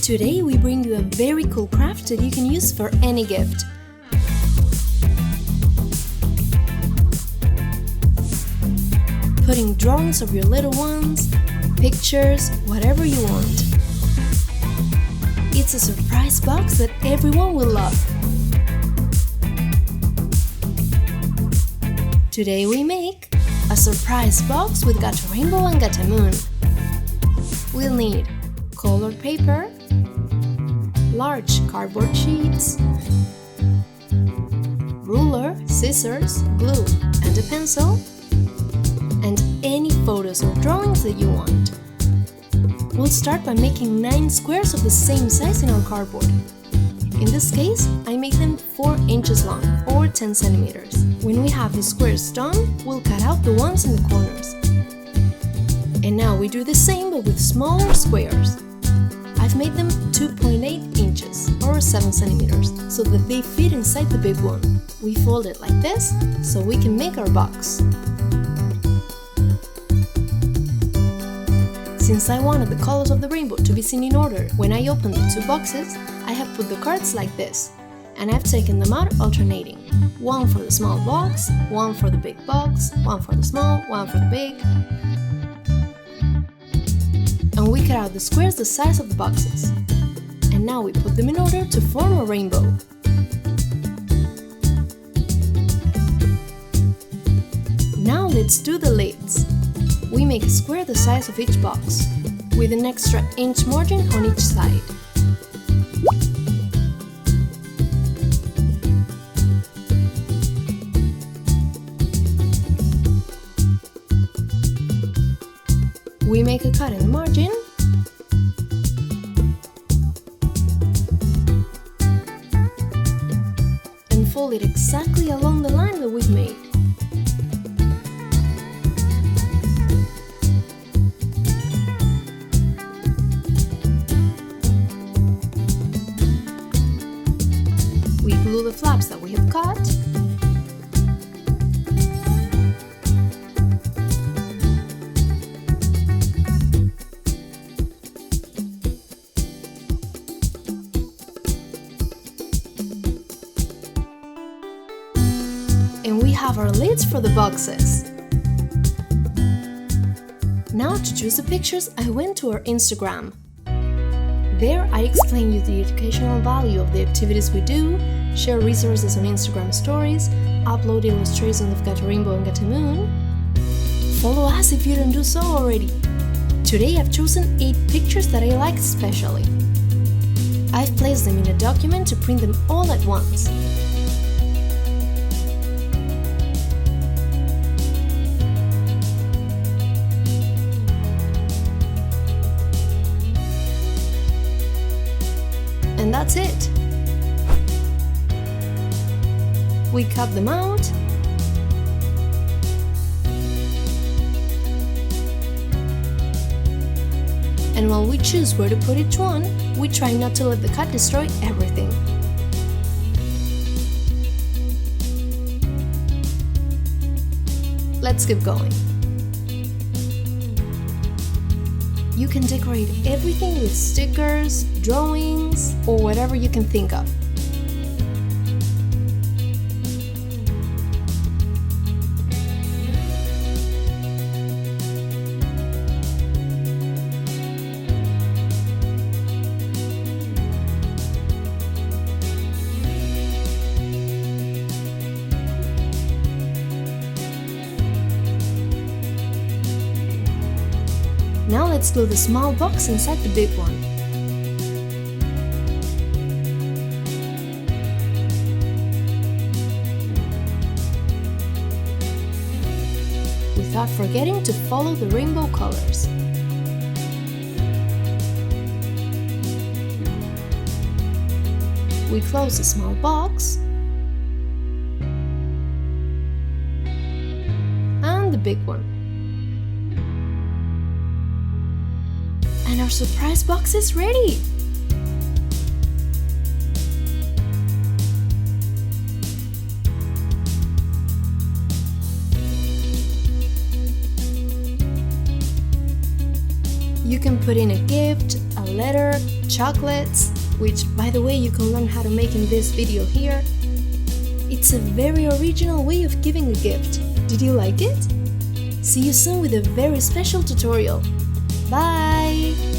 Today we bring you a very cool craft that you can use for any gift. Putting drawings of your little ones, pictures, whatever you want. It's a surprise box that everyone will love. Today we make a surprise box with Gato Rainbow and Gata Moon. We'll need colored paper, large cardboard sheets, ruler, scissors, glue, and a pencil, and any photos or drawings that you want. We'll start by making 9 squares of the same size in our cardboard. In this case, I make them 4 inches long, or 10 centimeters. When we have the squares done, we'll cut out the ones in the corners. And now we do the same but with smaller squares. I've made them 2.8 inches, or 7 centimeters, so that they fit inside the big one. We fold it like this, so we can make our box. Since I wanted the colors of the rainbow to be seen in order when I opened the 2 boxes, I have put the cards like this, and I've taken them out alternating. 1 for the small box, 1 for the big box, 1 for the small, 1 for the big. And we cut out the squares the size of the boxes. And now we put them in order to form a rainbow. Now let's do the lids. We make a square the size of each box, with an extra inch margin on each side. We make a cut in the margin, and fold it exactly along the line that we've made. We glue the flaps that we have cut. And we have our lids for the boxes. Now to choose the pictures, I went to our Instagram. There I explain you the educational value of the activities we do, share resources on Instagram stories, upload illustrations of Gato Rainbow and Gata Moon. Follow us if you don't do so already. Today I've chosen 8 pictures that I liked especially. I've placed them in a document to print them all at once. And that's it. We cut them out, and while we choose where to put each one, we try not to let the cut destroy everything. Let's keep going. You can decorate everything with stickers, drawings, or whatever you can think of. Now let's glue the small box inside the big one. Without forgetting to follow the rainbow colors. We close the small box and the big one. And our surprise box is ready! You can put in a gift, a letter, chocolates, which by the way you can learn how to make in this video here. It's a very original way of giving a gift. Did you like it? See you soon with a very special tutorial. Bye!